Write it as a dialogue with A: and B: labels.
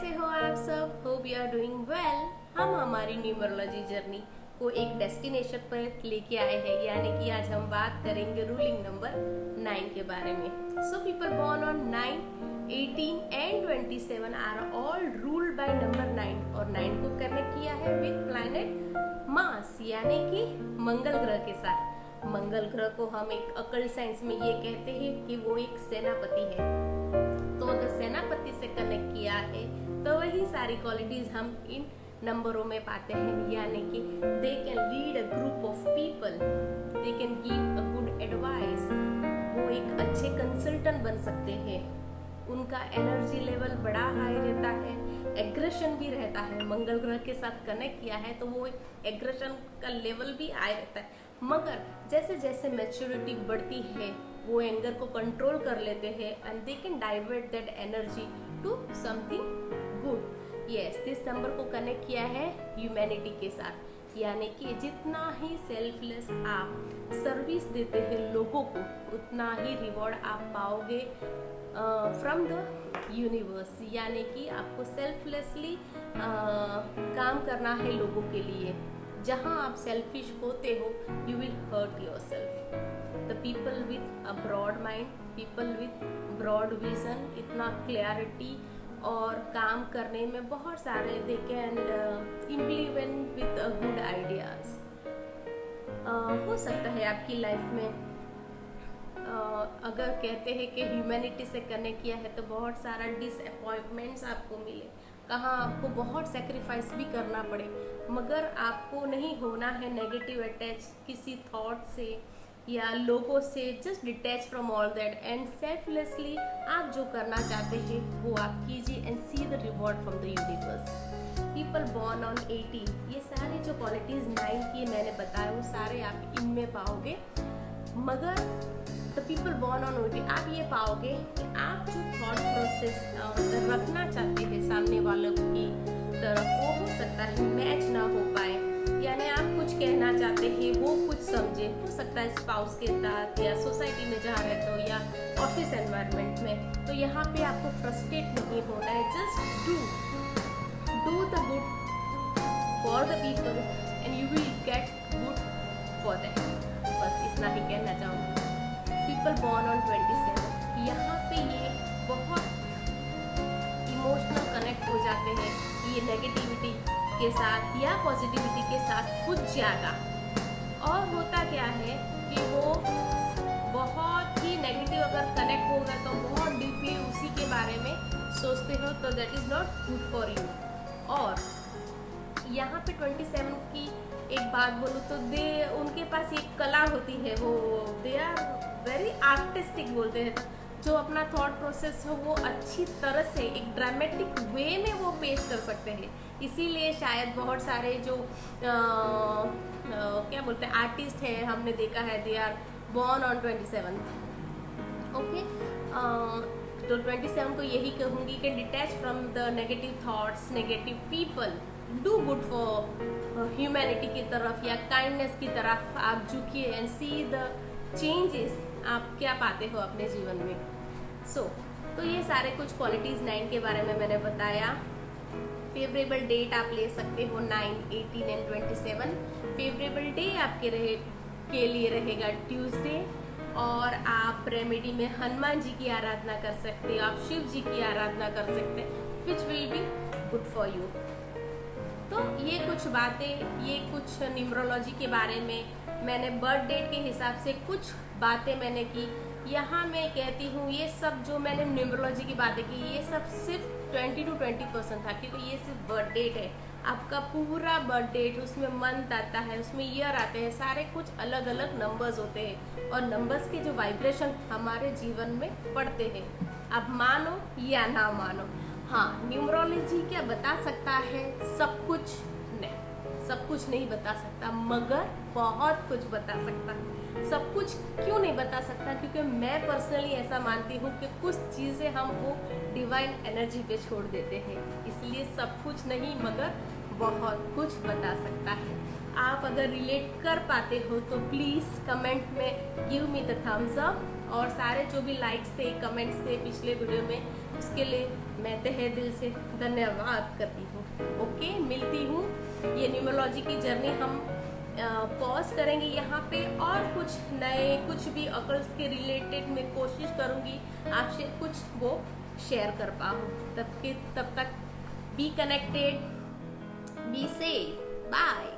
A: कैसे हो आप सब? Hope you are doing well. हम हमारी न्यूमरोलॉजी जर्नी को एक डेस्टिनेशन पर लेके आए हैं, यानी कि आज हम बात करेंगे रूलिंग नंबर 9 के बारे में। So people born on 9, 18 and 27 are all ruled by number 9 और 9 को कनेक्ट किया है विद प्लैनेट मार्स, यानी कि मंगल ग्रह के साथ। मंगल ग्रह को हम एक अकल्ट साइंस में ये कहते हैं कि वो एक सेनापति है। तो अगर सेनापति से कनेक्ट किया है तो वही सारी क्वालिटीज हम इन नंबरों में पाते हैं, यानी कि they can lead a group of people, they can give a good advice, वो एक अच्छे कंसल्टेंट बन सकते हैं, उनका एनर्जी लेवल बड़ा हाई रहता है, एग्रेशन भी रहता है। मंगल ग्रह के साथ कनेक्ट किया है तो वो एग्रेशन का लेवल भी हाई रहता है, मगर जैसे जैसे मैच्योरिटी बढ़ती है वो एंगर को कंट्रोल कर लेते हैं and they can divert that energy to something good. Yes, this number को कनेक्ट किया है ह्यूमैनिटी के साथ, यानी कि जितना ही सेल्फलेस आप सर्विस देते हैं लोगों को, उतना ही रिवॉर्ड आप पाओगे फ्रॉम द यूनिवर्स, यानी कि आपको सेल्फलेसली काम करना है लोगों के लिए। जहाँ आप सेल्फिश होते हो you will hurt yourself. The people with a broad mind, people with broad vision, इतना क्लैरिटी और काम करने में बहुत सारे they can implement with a good ideas. हो सकता है आपकी लाइफ में अगर कहते हैं कि ह्यूमैनिटी से कनेक्ट किया है तो बहुत सारा डिसअपॉइंटमेंट्स आपको मिले, कहाँ आपको बहुत सेक्रीफाइस भी करना पड़े, मगर आपको नहीं होना है नेगेटिव अटैच किसी थॉट से या लोगों से। Just detach from all that and selflessly आप जो करना चाहते हैं वो आप कीजिए and see the reward from the universe. People born on 18, ये सारी जो क्वालिटीज 9 की मैंने बताया वो सारे आप इनमें पाओगे, मगर द पीपल बॉर्न ऑन 18 आप ये पाओगे कि आप जो थॉट प्रोसेस रखना चाहते हैं सामने वालों की तरफ, वो हो सकता है मैच ना हो पाए, यानी आप कुछ कहना चाहते हैं वो कुछ समझे। हो सकता है स्पाउस के साथ या सोसाइटी में जहाँ रहते हो या ऑफिस एनवायरनमेंट में, तो यहाँ पे आपको फ्रस्ट्रेट नहीं होना है। Just do the good for the people and you will get good for that. बस इतना ही कहना चाहूँगी। पीपल बॉर्न ऑन 27, यहाँ पे ये बहुत इमोशनल कनेक्ट हो जाते हैं, ये नेगेटिविटी के साथ या पॉजिटिविटी के साथ कुछ ज़्यादा। और होता क्या है कि वो बहुत ही नेगेटिव अगर कनेक्ट हो गए तो बहुत डीपली उसी के बारे में सोचते हो, तो that is not good for you. और यहाँ पे 27 की एक बात बोलूँ तो उनके पास एक कला होती है, वो दे आर वेरी आर्टिस्टिक बोलते हैं, जो अपना थॉट प्रोसेस हो वो अच्छी तरह से एक ड्रामेटिक वे में वो पेश कर सकते हैं। इसीलिए शायद बहुत सारे जो क्या बोलते हैं आर्टिस्ट है, हमने देखा है they are born on 27। Okay, तो 27 को यही कहूँगी कि detach from the negative thoughts, negative people, do good for humanity की तरफ या काइंडनेस की तरफ आप झुकिए एंड सी द चेंजेस आप क्या पाते हो अपने जीवन में। तो ये सारे कुछ क्वालिटीज 9 के बारे में मैंने बताया। फेवरेबल डेट आप ले सकते हो 9, 18 एंड 27। फेवरेबल डे आपके के लिए रहेगा ट्यूसडे, और आप रेमेडी में हनुमान जी की आराधना कर सकते हो, आप शिव जी की आराधना कर सकते हैं, which will be good for you. तो ये कुछ बातें, ये कुछ न्यूमरोलॉजी के बारे में मैंने बर्थ डेट के हिसाब से कुछ बातें मैंने की। यहाँ मैं कहती हूँ ये सब जो मैंने न्यूमरोलॉजी की बातें की ये सब सिर्फ 20 to 20% था, क्योंकि ये सिर्फ बर्थ डेट है। आपका पूरा बर्थ डेट, उसमें मंथ आता है, उसमें ईयर आते हैं, सारे कुछ अलग अलग नंबर्स होते हैं और नंबर्स के जो वाइब्रेशन हमारे जीवन में पड़ते हैं, आप मानो या ना मानो। हाँ, न्यूमरोलॉजी क्या बता सकता है? सब कुछ नहीं, सब कुछ नहीं बता सकता, मगर बहुत कुछ बता सकता है। सब कुछ क्यों नहीं बता सकता? क्योंकि मैं पर्सनली ऐसा मानती हूँ कि कुछ चीज़ें हम वो डिवाइन एनर्जी पे छोड़ देते हैं, इसलिए सब कुछ नहीं मगर बहुत कुछ बता सकता है। आप अगर रिलेट कर पाते हो तो प्लीज़ कमेंट में give me the thumbs up, और सारे जो भी लाइक्स थे, कमेंट्स थे पिछले वीडियो में उसके लिए मैं तहे दिल से धन्यवाद करती हूँ। ओके, मिलती हूँ। ये न्यूमरोलॉजी की जर्नी हम पॉज करेंगे यहाँ पे, और कुछ नए, कुछ भी ऑकल्ट के रिलेटेड मैं कोशिश करूँगी आपसे कुछ वो शेयर कर पाऊँ। तब तक be connected, be safe, bye.